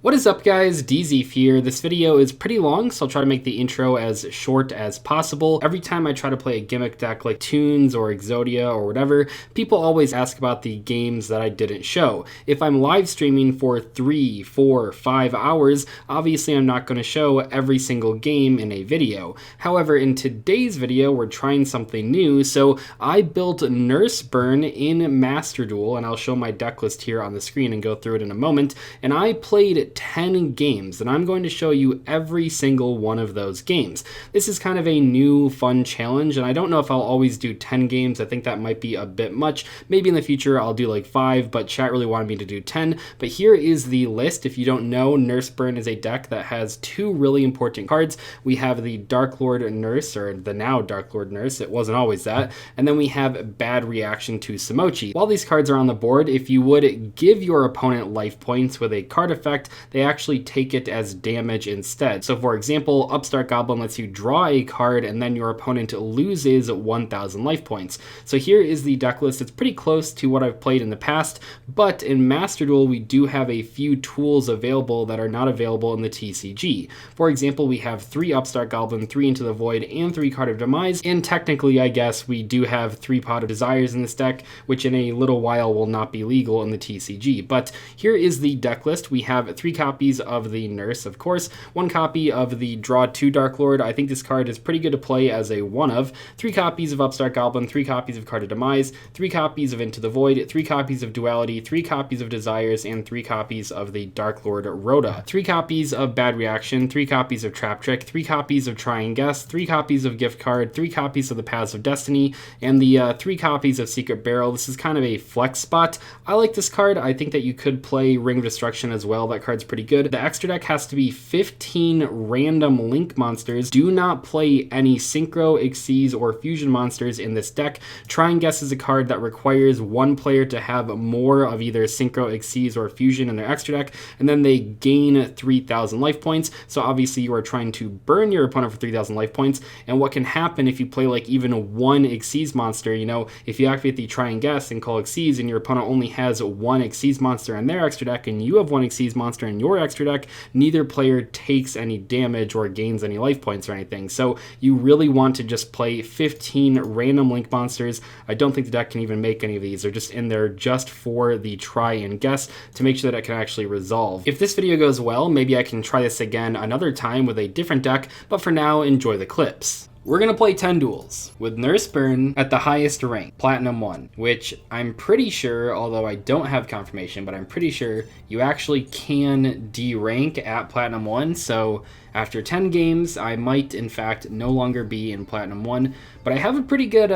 What is up, guys? Dzeeff here. This video is pretty long, so I'll try to make the intro as short as possible. Every time I try to play a gimmick deck like Tunes or Exodia or whatever, people always ask about the games that I didn't show. If I'm live streaming for 3, 4, 5 hours, obviously I'm not going to show every single game in a video. However, in today's video, we're trying something new, so I built Nurse Burn in Master Duel, and I'll show my deck list here on the screen and go through it in a moment, and I played 10 games, and I'm going to show you every single one of those games. This is kind of a new fun challenge, and I don't know if I'll always do 10 games. I think that might be a bit much. Maybe in the future I'll do like 5, but chat really wanted me to do 10. But here is the list. If you don't know, Nurse Burn is a deck that has 2 really important cards. We have the Dark Lord Nurse, or the now Dark Lord Nurse. It wasn't always that. And then we have Bad Reaction to Samochi. While these cards are on the board, if you would give your opponent life points with a card effect, they actually take it as damage instead. So for example, Upstart Goblin lets you draw a card and then your opponent loses 1,000 life points. So here is the deck list. It's pretty close to what I've played in the past, but in Master Duel we do have a few tools available that are not available in the TCG. For example, we have 3 Upstart Goblin, 3 Into the Void, and 3 Card of Demise, and technically I guess we do have 3 Pot of Desires in this deck, which in a little while will not be legal in the TCG. But here is the deck list. We have 3 copies of the Nurse, of course, 1 copy of the Draw 2 Dark Lord. I think this card is pretty good to play as a 1 of, 3 copies of Upstart Goblin, 3 copies of Card of Demise, 3 copies of Into the Void, 3 copies of Duality, 3 copies of Desires, and 3 copies of the Dark Lord Rhoda, 3 copies of Bad Reaction, 3 copies of Trap Trick, 3 copies of Try and Guess, 3 copies of Gift Card, 3 copies of the Paths of Destiny, and the 3 copies of Secret Barrel. This is kind of a flex spot. I like this card. I think that you could play Ring of Destruction as well. That card's pretty good. The extra deck has to be 15 random link monsters. Do not play any Synchro, Xyz, or Fusion monsters in this deck. Try and Guess is a card that requires one player to have more of either Synchro, Xyz, or Fusion in their extra deck, and then they gain 3,000 life points. So obviously you are trying to burn your opponent for 3,000 life points, and what can happen if you play like even 1 Xyz monster, you know, if you activate the Try and Guess and call Xyz and your opponent only has 1 Xyz monster in their extra deck and you have 1 Xyz monster in your extra deck, neither player takes any damage or gains any life points or anything. So you really want to just play 15 random link monsters. I don't think the deck can even make any of these. They're just in there just for the Try and Guess to make sure that it can actually resolve. If this video goes well, maybe I can try this again another time with a different deck, but for now, enjoy the clips. We're going to play 10 duels with Nurse Burn at the highest rank, Platinum 1, which I'm pretty sure, although I don't have confirmation, but I'm pretty sure you actually can derank at Platinum 1, so after 10 games, I might, in fact, no longer be in Platinum 1, but I have a pretty good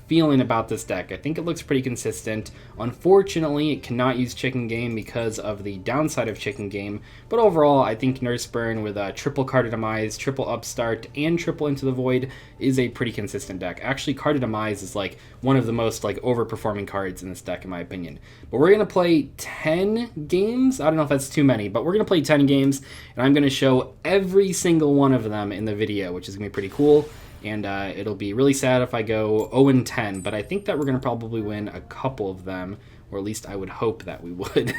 feeling about this deck. I think it looks pretty consistent. Unfortunately, it cannot use Chicken Game because of the downside of Chicken Game, but overall, I think Nurse Burn with a triple Card of Demise, triple Upstart, and triple Into the Void is a pretty consistent deck. Actually, Card of Demise is like one of the most like overperforming cards in this deck, in my opinion. But we're going to play 10 games. I don't know if that's too many, but we're going to play 10 games, and I'm going to show every single one of them in the video, which is going to be pretty cool. And it'll be really sad if I go 0-10, but I think that we're going to probably win a couple of them, or at least I would hope that we would.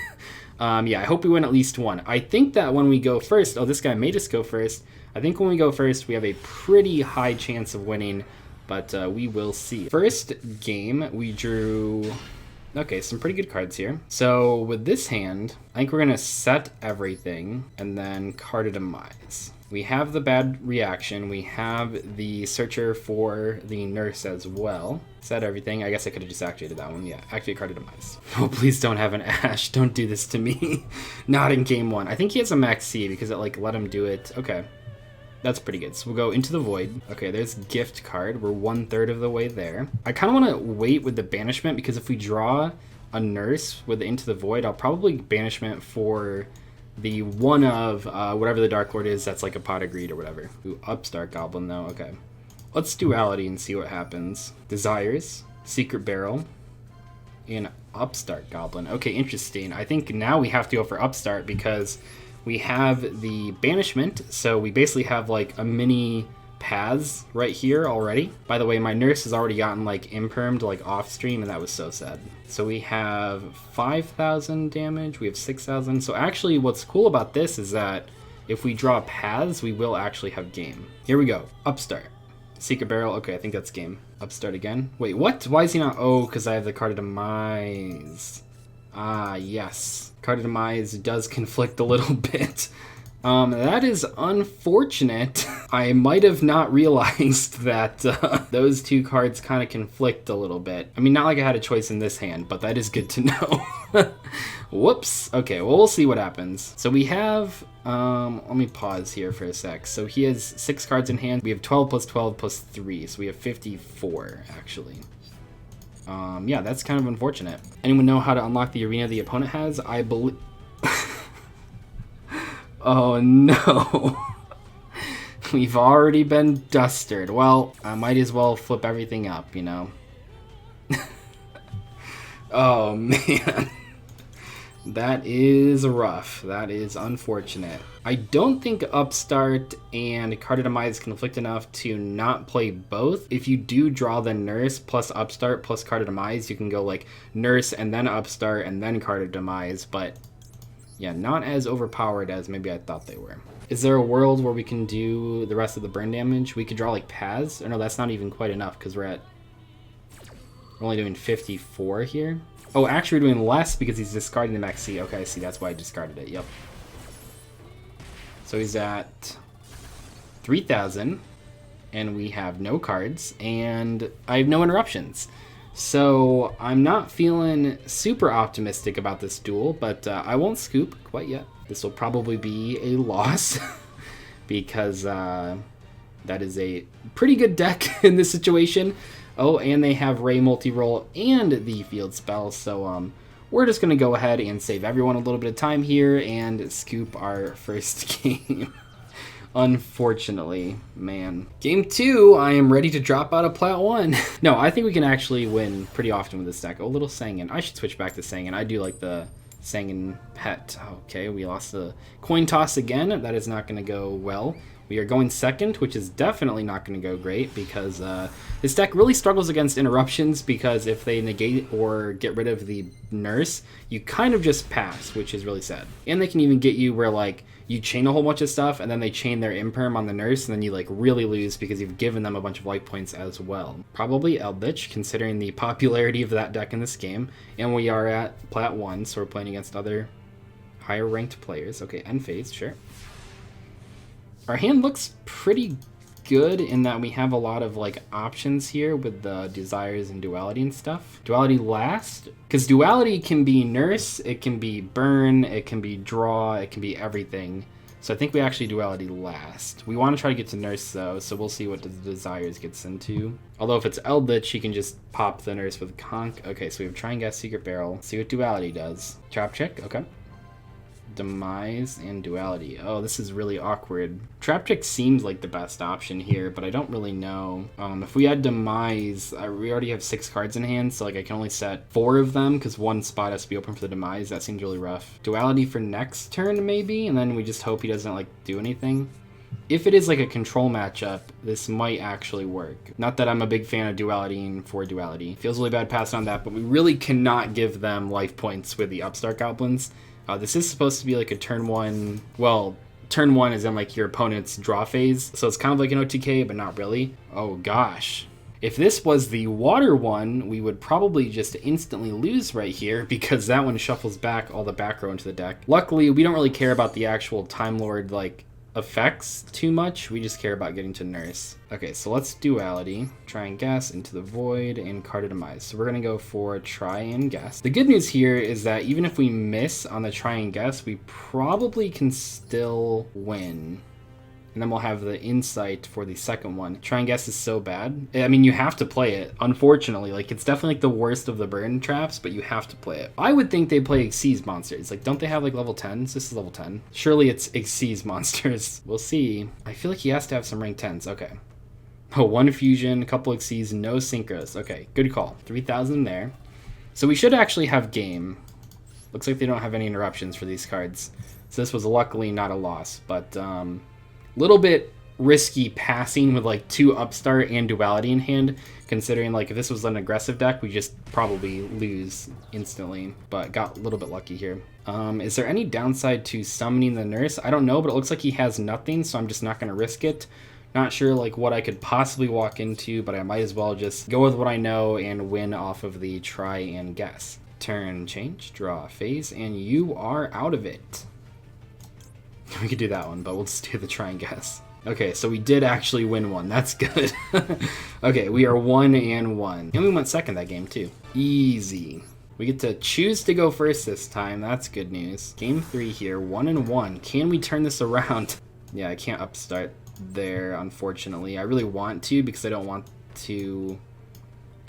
Yeah, I hope we win at least one. I think that when we go first, oh, this guy made us go first. I think when we go first, we have a pretty high chance of winning, but we will see. First game, we drew... Okay, some pretty good cards here. So with this hand, I think we're going to set everything and then Card of Demise. We have the Bad Reaction. We have the Searcher for the Nurse as well. Set everything. I guess I could have just activated that one. Yeah, activate Card of Demise. Oh, please don't have an Ash. Don't do this to me. Not in game 1. I think he has a Max C because it like let him do it. Okay. That's pretty good. So we'll go Into the Void. Okay, there's Gift Card. We're 1/3 of the way there. I kind of want to wait with the Banishment because if we draw a Nurse with the Into the Void, I'll probably Banishment for the one of whatever the Dark Lord is that's like a Pot of Greed or whatever. Ooh, Upstart Goblin though. Okay. Let's Duality and see what happens. Desires, Secret Barrel, and Upstart Goblin. Okay, interesting. I think now we have to go for Upstart because we have the Banishment, so we basically have like a mini paths right here already. By the way, my nurse has already gotten like impermed like off stream, and that was so sad. So we have 5,000 damage, we have 6,000. So actually what's cool about this is that if we draw paths, we will actually have game. Here we go. Upstart. Secret barrel. Okay, I think that's game. Upstart again. Wait, what? Why is he not? Oh, because I have the card of demise. Ah, yes. Card of demise does conflict a little bit. That is unfortunate. I might have not realized that those two cards kind of conflict a little bit. I mean, not like I had a choice in this hand, but that is good to know. Whoops. Okay, well, we'll see what happens. So we have, let me pause here for a sec. So he has 6 cards in hand. We have 12 plus 12 plus 3, so we have 54, actually. Yeah, that's kind of unfortunate. Anyone know how to unlock the arena the opponent has? I believe... Oh no. We've already been dustered. Well, I might as well flip everything up, you know. Oh man. That is rough. That is unfortunate. I don't think Upstart and Card of Demise conflict enough to not play both. If you do draw the Nurse plus Upstart plus Card of Demise, you can go like Nurse and then Upstart and then Card of Demise, but yeah, not as overpowered as maybe I thought they were. Is there a world where we can do the rest of the burn damage? We could draw like paths? Or no, that's not even quite enough because we're only doing 54 here. Oh, actually we're doing less because he's discarding the max C. Okay, I see. That's why I discarded it. Yep. So he's at 3,000 and we have no cards and I have no interruptions. So I'm not feeling super optimistic about this duel, but I won't scoop quite yet. This will probably be a loss because that is a pretty good deck in this situation. Oh, and they have Ray multi-roll and the field spell, so we're just going to go ahead and save everyone a little bit of time here and scoop our first game. Unfortunately, man. Game 2, I am ready to drop out of Plat 1. No, I think we can actually win pretty often with this deck. Oh, little Sangan. I should switch back to Sangan. I do like the Sangan pet. Okay, we lost the coin toss again. That is not going to go well. We are going second, which is definitely not going to go great because this deck really struggles against interruptions because if they negate or get rid of the nurse, you kind of just pass, which is really sad. And they can even get you where like you chain a whole bunch of stuff and then they chain their imperm on the nurse and then you like really lose because you've given them a bunch of life points as well. Probably Eldritch considering the popularity of that deck in this game. And we are at Plat 1, so we're playing against other higher ranked players. Okay, end phase, sure. Our hand looks pretty good in that we have a lot of like options here with the desires and duality and stuff. Duality last, because duality can be nurse, it can be burn, it can be draw, it can be everything. So I think we actually duality last. We want to try to get to nurse though, so we'll see what the desires gets into. Although if it's Eldritch, she can just pop the nurse with conk. Okay, so we have try and guess secret barrel. See what duality does. Trap check, okay. Demise and duality. Oh, this is really awkward. Trap check seems like the best option here, but I don't really know. If we had demise, we already have 6 cards in hand, so like I can only set 4 of them because one spot has to be open for the demise. That seems really rough. Duality for next turn maybe, and then we just hope he doesn't like do anything. If it is like a control matchup, this might actually work. Not that I'm a big fan of duality and for duality. Feels really bad passing on that, but we really cannot give them life points with the Upstart Goblins. This is supposed to be like a turn 1, well, turn 1 is in like your opponent's draw phase, so it's kind of like an OTK, but not really. Oh gosh. If this was the water one, we would probably just instantly lose right here because that one shuffles back all the back row into the deck. Luckily, we don't really care about the actual Time Lord like effects too much. We just care about getting to nurse. Okay, so let's duality, try and guess, into the void, and card of demise. So we're gonna go for try and guess. The good news here is that even if we miss on the try and guess, we probably can still win. And then we'll have the insight for the second one. Try and guess is so bad. I mean, you have to play it, unfortunately. Like, it's definitely like the worst of the burn traps, but you have to play it. I would think they play Xyz monsters. Like, don't they have like level 10s? This is level 10. Surely it's Xyz monsters. We'll see. I feel like he has to have some rank 10s. Okay. Oh, 1 fusion, a couple Xyz, no synchros. Okay, good call. 3,000 there. So we should actually have game. Looks like they don't have any interruptions for these cards. So this was luckily not a loss, but little bit risky passing with like 2 Upstart and Duality in hand, considering like if this was an aggressive deck, we just probably lose instantly, but got a little bit lucky here. Is there any downside to summoning the Nurse? I don't know, but it looks like he has nothing, so I'm just not going to risk it. Not sure like what I could possibly walk into, but I might as well just go with what I know and win off of the try and guess. Turn, change, draw, phase, and you are out of it. We could do that one, but we'll just do the try and guess. Okay, so we did actually win one. That's good. Okay, we are 1-1. And we went second that game too. Easy. We get to choose to go first this time. That's good news. Game 3 here, 1-1. Can we turn this around? Yeah, I can't upstart there, unfortunately. I really want to because I don't want to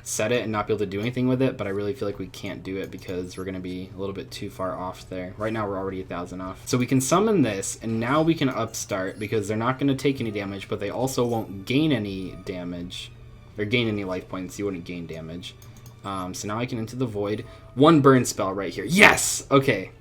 set it and not be able to do anything with it, but I really feel like we can't do it because we're going to be a little bit too far off there. Right now we're already 1,000 off. So we can summon this, and now we can upstart because they're not going to take any damage, but they also won't gain any damage, or gain any life points. You wouldn't gain damage. So now I can Into the Void. 1 burn spell right here. Yes! Okay.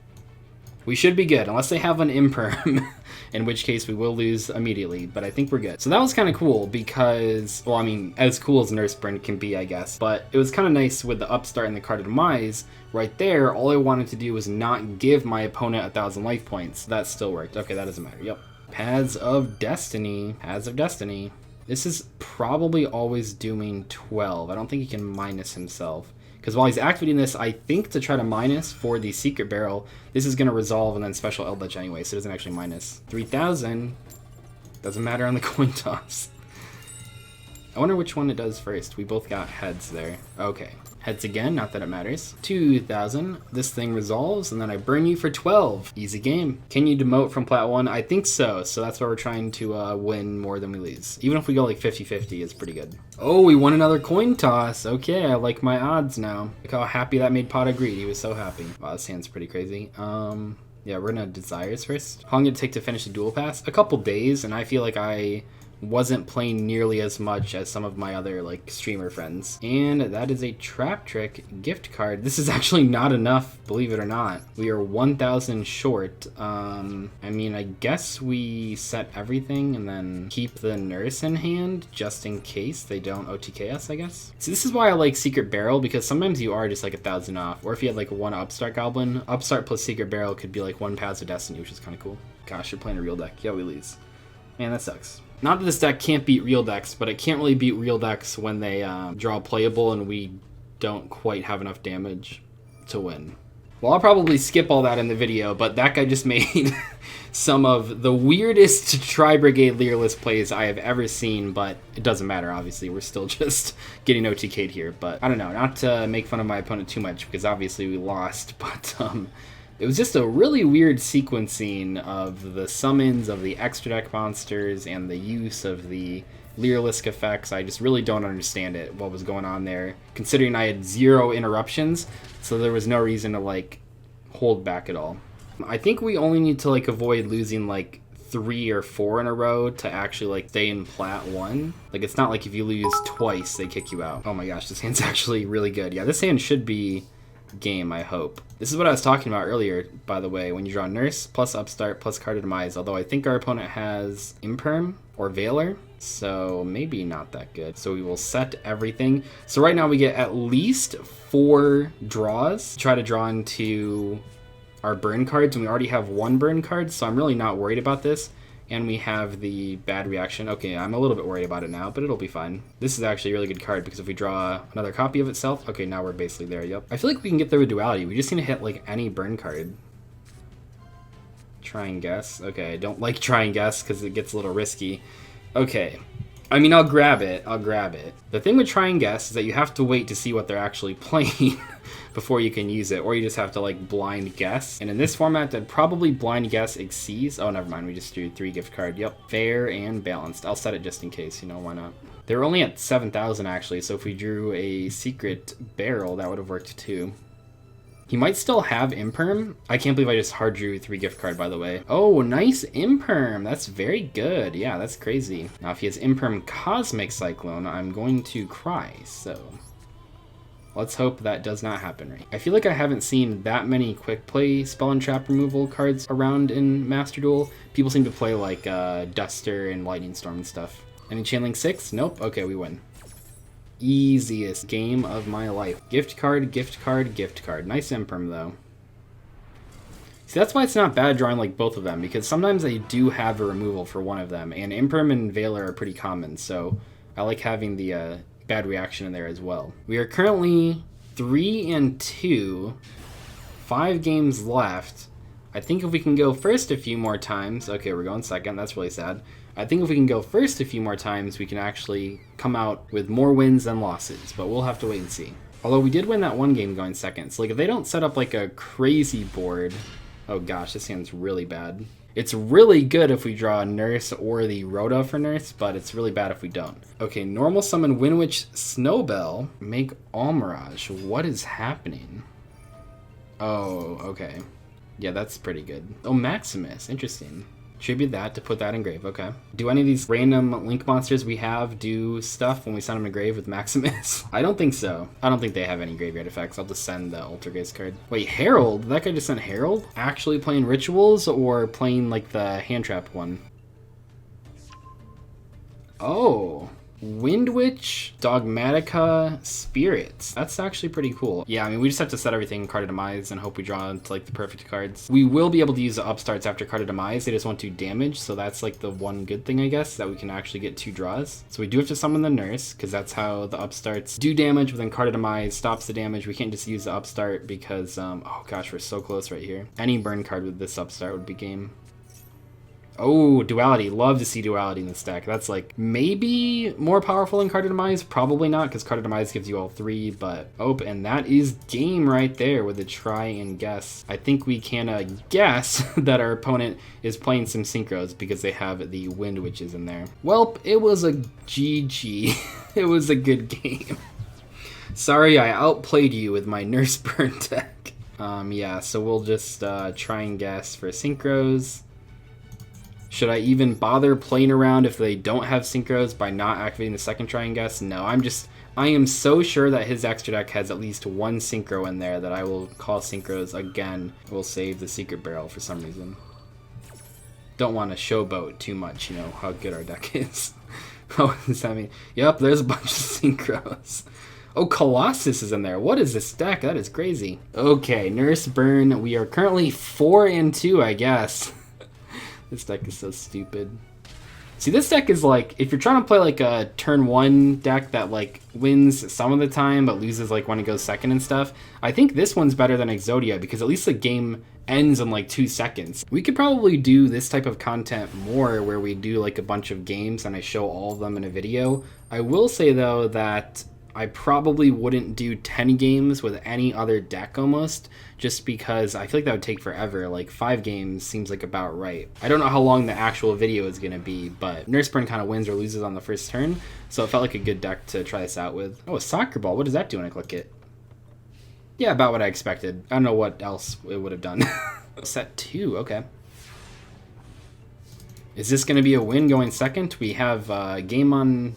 We should be good, unless they have an Imperm, in which case we will lose immediately, but I think we're good. So that was kind of cool because, well, I mean, as cool as Nurse Burn can be, I guess, but it was kind of nice with the Upstart and the Card of Demise. Right there, all I wanted to do was not give my opponent 1,000 life points. That still worked. Okay, that doesn't matter. Yep. Paths of Destiny. Paths of Destiny. This is probably always doing 12. I don't think he can minus himself. Because while he's activating this, I think to try to minus for the Secret Barrel, this is going to resolve and then special Eldritch anyway, so it doesn't actually minus. 3,000. Doesn't matter on the coin toss. I wonder which one it does first. We both got heads there. Okay. Heads again, not that it matters. 2,000. This thing resolves, and then I burn you for 12. Easy game. Can you demote from Plat 1? I think so. So that's why we're trying to win more than we lose. Even if we go like 50-50, it's pretty good. Oh, we won another coin toss. Okay, I like my odds now. Look how happy that made Pot of Greed. He was so happy. Wow, this hand's pretty crazy. Yeah, we're gonna Desires first. How long did it take to finish the Duel Pass? A couple days, and I feel like I wasn't playing nearly as much as some of my other like streamer friends. And that is a Trap Trick gift card. This is actually not enough, believe it or not. We are 1,000 short. I mean, I guess we set everything and then keep the Nurse in hand just in case they don't OTK us, I guess. So this is why I like Secret Barrel, because sometimes you are just like 1,000 off. Or if you had like 1 Upstart Goblin, Upstart plus Secret Barrel could be like 1 Paths of Destiny, which is kind of cool. Gosh, you're playing a real deck. Yeah, we lose. Man, that sucks. Not that this deck can't beat real decks, but it can't really beat real decks when they draw playable and we don't quite have enough damage to win. Well, I'll probably skip all that in the video, but that guy just made some of the weirdest Tri-Brigade Leerless plays I have ever seen, but it doesn't matter, obviously. We're still just getting OTK'd here, but I don't know, not to make fun of my opponent too much, because obviously we lost, but it was just a really weird sequencing of the summons of the extra deck monsters and the use of the Leerlisk effects. I just really don't understand it, what was going on there, considering I had 0 interruptions, so there was no reason to like hold back at all. I think we only need to like avoid losing like 3 or 4 in a row to actually like stay in Plat 1. Like, it's not like if you lose twice they kick you out. Oh my gosh, this hand's actually really good. Yeah, this hand should be game, I hope. This is what I was talking about earlier, by the way, when you draw Nurse plus Upstart plus Card of Demise, although I think our opponent has Imperm or Veiler, so maybe not that good. So we will set everything. So right now we get at least 4 draws. Try to draw into our burn cards, and we already have 1 burn card, so I'm really not worried about this. And we have the bad reaction. Okay, I'm a little bit worried about it now, but it'll be fine. This is actually a really good card because if we draw another copy of itself, okay, now we're basically there, yep. I feel like we can get there with Duality. We just need to hit like any burn card. Try and guess. Okay, I don't like try and guess because it gets a little risky. Okay, I mean, I'll grab it. The thing with try and guess is that you have to wait to see what they're actually playing before you can use it, or you just have to like blind guess. And in this format, I'd probably blind guess Exceeds. Oh, never mind, we just drew 3 gift card. Yep, fair and balanced. I'll set it just in case, you know, why not? They're only at 7,000 actually, so if we drew a Secret Barrel, that would have worked too. He might still have Imperm. I can't believe I just hard drew 3 gift card, by the way. Oh, nice Imperm. That's very good. Yeah, that's crazy. Now, if he has Imperm Cosmic Cyclone, I'm going to cry, so Let's hope that does not happen right. I feel like I haven't seen that many quick play spell and trap removal cards around in Master Duel. People seem to play like Duster and Lightning Storm and stuff. Any Chainlink 6? Nope. Okay, we win. Easiest game of my life. Gift card, gift card, gift card. Nice Imperm though. See, that's why it's not bad drawing like both of them, because sometimes I do have a removal for one of them, and Imperm and Veiler are pretty common, so I like having the bad reaction in there as well. We are currently 3-2, 5 games left. I think if we can go first a few more times, okay, we're going second, that's really sad. I think if we can go first a few more times, we can actually come out with more wins than losses, but we'll have to wait and see. Although we did win that one game going second, so like if they don't set up like a crazy board, oh gosh, this hand's really bad. It's really good if we draw a Nurse or the Rhoda for Nurse, but it's really bad if we don't. Okay, normal summon Windwitch Snowbell, make Almirage. What is happening? Oh, okay. Yeah, that's pretty good. Oh, Maximus, interesting. Tribute that to put that in grave, okay. Do any of these random Link monsters we have do stuff when we send them to grave with Maximus? I don't think so. I don't think they have any graveyard effects. I'll just send the Altergeist card. Wait, Herald? That guy just sent Herald? Actually playing Rituals or playing like the hand trap one? Oh. Windwitch, Dogmatica, Spirits. That's actually pretty cool. Yeah, I mean, we just have to set everything Card of Demise and hope we draw into like the perfect cards. We will be able to use the upstarts after Card of Demise. They just want to damage, so that's like the one good thing, I guess, that we can actually get 2 draws. So we do have to summon the Nurse, because that's how the upstarts do damage, but then Card of Demise stops the damage. We can't just use the upstart because, oh gosh, we're so close right here. Any burn card with this upstart would be game. Oh, Duality. Love to see Duality in this deck. That's like maybe more powerful than Card of Demise. Probably not, because Card of Demise gives you all 3, but oh, and that is game right there with a try and guess. I think we can guess that our opponent is playing some Synchros because they have the Wind Witches in there. Welp, it was a GG. It was a good game. Sorry I outplayed you with my Nurse Burn deck. Yeah, so we'll just try and guess for Synchros. Should I even bother playing around if they don't have Synchros by not activating the second try and guess? No, I am so sure that his extra deck has at least 1 Synchro in there that I will call Synchros again. We'll save the Secret Barrel for some reason. Don't want to showboat too much, you know, how good our deck is. Oh, does that mean? Yep, there's a bunch of Synchros. Oh, Colossus is in there. What is this deck? That is crazy. Okay, Nurse Burn. We are currently 4-2, I guess. This deck is so stupid. See, this deck is like, if you're trying to play like a turn 1 deck that like wins some of the time but loses like when it goes second and stuff, I think this one's better than Exodia because at least the game ends in like 2 seconds. We could probably do this type of content more where we do like a bunch of games and I show all of them in a video. I will say though that I probably wouldn't do 10 games with any other deck almost, just because I feel like that would take forever. Like 5 games seems like about right. I don't know how long the actual video is going to be, but Nurse Burn kind of wins or loses on the first turn, so it felt like a good deck to try this out with. Oh, a Soccer Ball. What does that do when I click it? Yeah, about what I expected. I don't know what else it would have done. Set 2, okay. Is this going to be a win going second? We have game on...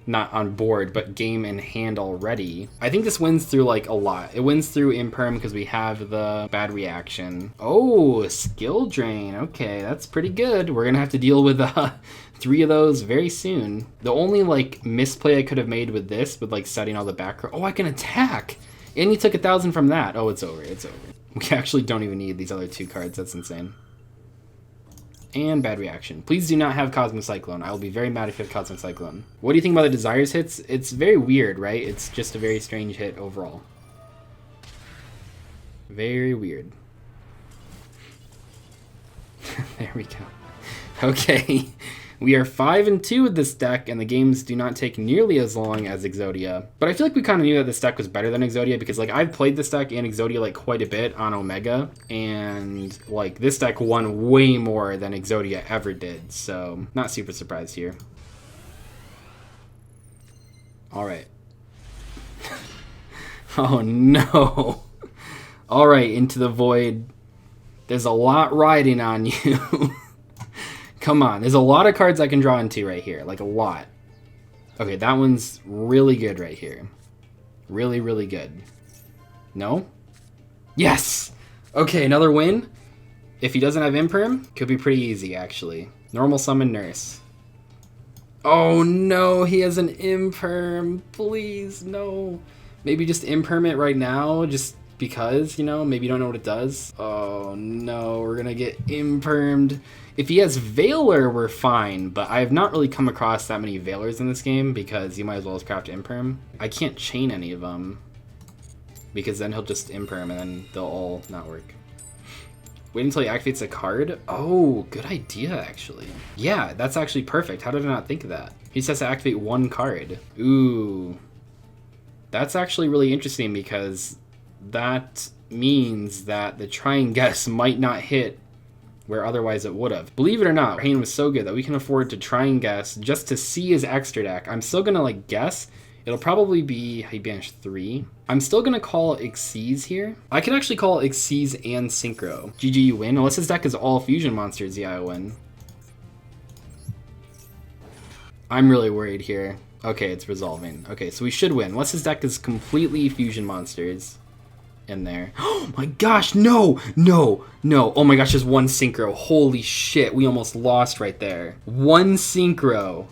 not on board, but game in hand already. I think this wins through like a lot. It wins through Imperm because we have the bad reaction. Oh, skill drain. Okay, that's pretty good. We're gonna have to deal with 3 of those very soon. The only like misplay I could have made with this, with like setting all the back. Oh, I can attack. And he took 1,000 from that. Oh, it's over. It's over. We actually don't even need these other 2 cards. That's insane. And bad reaction. Please do not have Cosmic Cyclone. I will be very mad if you have Cosmic Cyclone. What do you think about the Desires hits? It's very weird, right? It's just a very strange hit overall. Very weird. There we go. Okay. We are 5-2 with this deck, and the games do not take nearly as long as Exodia. But I feel like we kind of knew that this deck was better than Exodia because, like, I've played this deck and Exodia, like, quite a bit on Omega. And, like, this deck won way more than Exodia ever did. So, not super surprised here. Alright. Oh, no. Alright, Into the Void. There's a lot riding on you. Come on, there's a lot of cards I can draw into right here, like a lot. Okay, that one's really good right here. Really, really good. No? Yes! Okay, another win. If he doesn't have Imperm, could be pretty easy, actually. Normal summon Nurse. Oh no, he has an Imperm. Please, no. Maybe just Imperm it right now, just because, you know, maybe you don't know what it does. Oh no, we're gonna get Impermed. If he has Veiler, we're fine, but I have not really come across that many Veilers in this game because you might as well just craft Imperm. I can't chain any of them because then he'll just Imperm and then they'll all not work. Wait until he activates a card? Oh, good idea, actually. Yeah, that's actually perfect. How did I not think of that? He just has to activate one card. Ooh. That's actually really interesting because that means that the try and guess might not hit where otherwise it would have. Believe it or not, our hand was so good that we can afford to try and guess just to see his extra deck. I'm still gonna like guess. It'll probably be, he banished 3. I'm still gonna call Xyz here. I can actually call Xyz and Synchro. GG, you win. Unless his deck is all fusion monsters, yeah, I win. I'm really worried here. Okay, it's resolving. Okay, so we should win. Unless his deck is completely fusion monsters in there. Oh my gosh, no, no, no. Oh my gosh, there's one Synchro. Holy shit, we almost lost right there. One Synchro.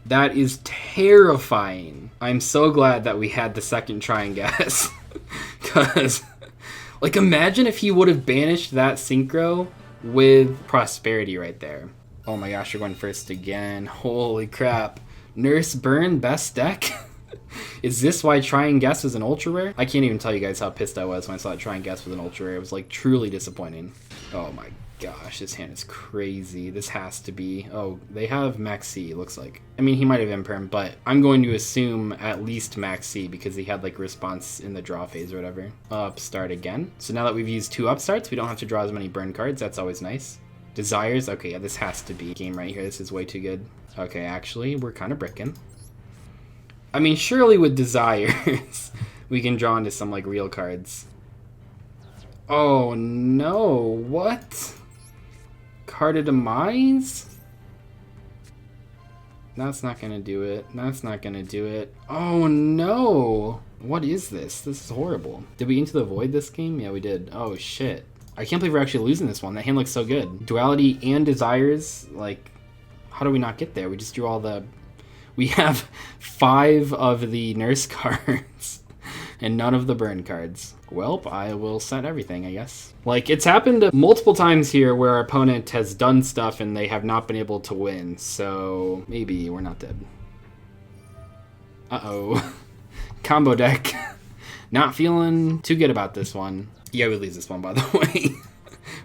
That is terrifying. I'm so glad that we had the second try and guess. Because, like, imagine if he would have banished that Synchro with Prosperity right there. Oh my gosh, you're going first again. Holy crap. Nurse Burn, best deck? Is this why try and guess was an ultra rare? I can't even tell you guys how pissed I was when I saw try and guess was an ultra rare. It was, like, truly disappointing. Oh my gosh, this hand is crazy. This has to be... Oh, they have Max C, looks like. I mean, he might have Imperm, but I'm going to assume at least Max C because he had, like, response in the draw phase or whatever. Upstart again. So now that we've used 2 upstarts, we don't have to draw as many burn cards. That's always nice. Desires. Okay, yeah, this has to be game right here. This is way too good. Okay, actually, we're kind of bricking. I mean, surely with Desires, we can draw into some, like, real cards. Oh, no. What? Card of Demise? That's not gonna do it. That's not gonna do it. Oh no! What is this? This is horrible. Did we Into the Void this game? Yeah, we did. Oh shit. I can't believe we're actually losing this one. That hand looks so good. Duality and Desires, like, how do we not get there? We just drew all the... We have 5 of the Nurse cards. And none of the burn cards. Welp, I will set everything, I guess. Like, it's happened multiple times here where our opponent has done stuff and they have not been able to win, so maybe we're not dead. Uh-oh. Combo deck. Not feeling too good about this one. Yeah, we lose this one, by the way.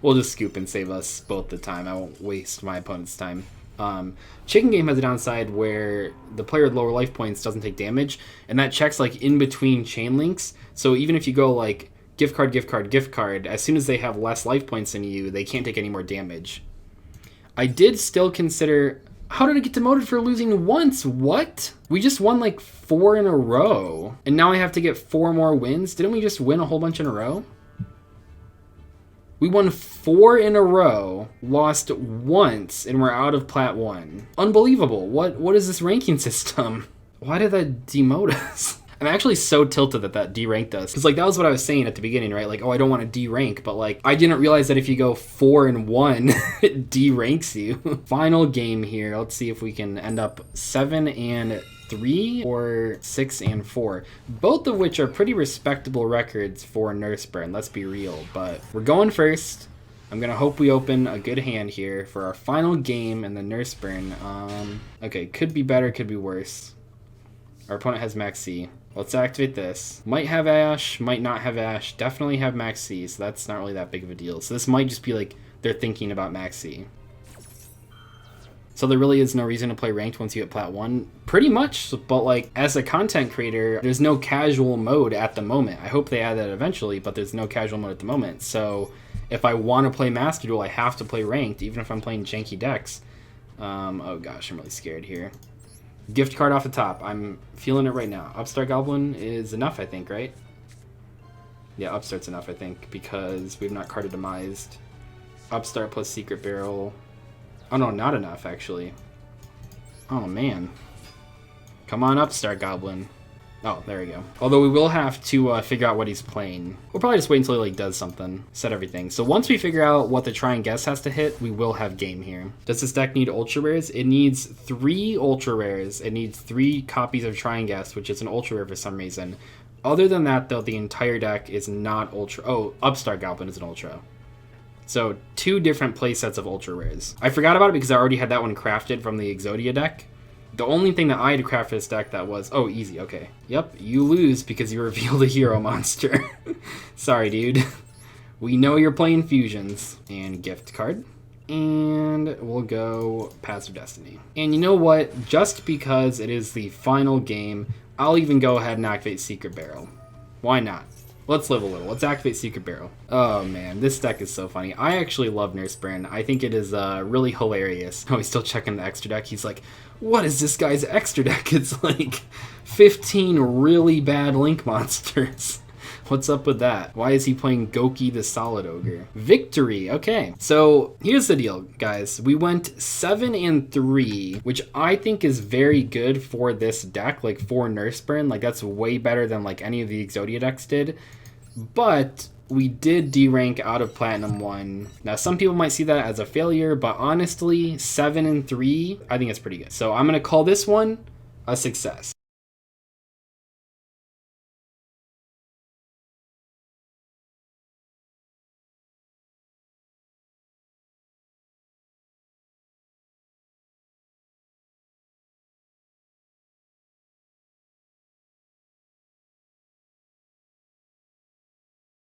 We'll just scoop and save us both the time. I won't waste my opponent's time. Chicken Game has a downside where the player with lower life points doesn't take damage, and that checks like in between chain links. So even if you go like gift card, gift card, gift card, as soon as they have less life points than you, they can't take any more damage. I did still consider... How did I get demoted for losing once? What? We just won like 4 in a row, and now I have to get 4 more wins? Didn't we just win a whole bunch in a row? We won 4 in a row, lost once, and we're out of Plat 1. Unbelievable. What is this ranking system? Why did that demote us? I'm actually so tilted that that deranked us. Because, like, that was what I was saying at the beginning, right? Like, oh, I don't want to derank, but, like, I didn't realize that if you go 4-1, it deranks you. Final game here. Let's see if we can end up 7-3 or 6-4. Both of which are pretty respectable records for Nurse Burn, let's be real. But we're going first. I'm going to hope we open a good hand here for our final game in the Nurse Burn. Okay, could be better, could be worse. Our opponent has Max C. Let's activate this. Might have Ash, might not have Ash. Definitely have Max C, so that's not really that big of a deal. So this might just be like they're thinking about Max C. So there really is no reason to play ranked once you hit Plat 1. Pretty much, but like as a content creator, there's no casual mode at the moment. I hope they add that eventually, but there's no casual mode at the moment. So if I want to play Master Duel, I have to play ranked, even if I'm playing janky decks. Oh gosh, I'm really scared here. Gift card off the top. I'm feeling it right now. Upstart Goblin is enough, I think, right? Yeah, Upstart's enough, I think, because we've not carded demised. Upstart plus Secret Barrel. Oh no, not enough, actually. Oh man. Come on, Upstart Goblin. Oh, there we go. Although we will have to figure out what he's playing. We'll probably just wait until he like does something, set everything. So once we figure out what the try and guess has to hit, we will have game here. Does this deck need ultra rares? It needs 3 ultra rares. It needs 3 copies of try and guess, which is an ultra rare for some reason. Other than that, though, the entire deck is not ultra. Oh, Upstart Goblin is an ultra. So 2 different play sets of ultra rares. I forgot about it because I already had that one crafted from the Exodia deck. The only thing that I had to craft for this deck that was... Oh, easy, okay. Yep, you lose because you revealed a hero monster. Sorry, dude. We know you're playing fusions. And gift card. And we'll go Paths of Destiny. And you know what? Just because it is the final game, I'll even go ahead and activate Secret Barrel. Why not? Let's live a little. Let's activate Secret Barrel. Oh man, this deck is so funny. I actually love Nurse Brand. I think it is really hilarious. Oh, he's still checking the extra deck. He's like, what is this guy's extra deck? It's like 15 really bad Link monsters. What's up with that? Why is he playing Goki the Solid Ogre? Victory, okay. So here's the deal, guys. We went 7-3, which I think is very good for this deck, like for Nurse Burn. Like that's way better than like any of the Exodia decks did. But we did derank out of Platinum 1. Now some people might see that as a failure, but honestly, 7-3, I think it's pretty good. So I'm gonna call this one a success.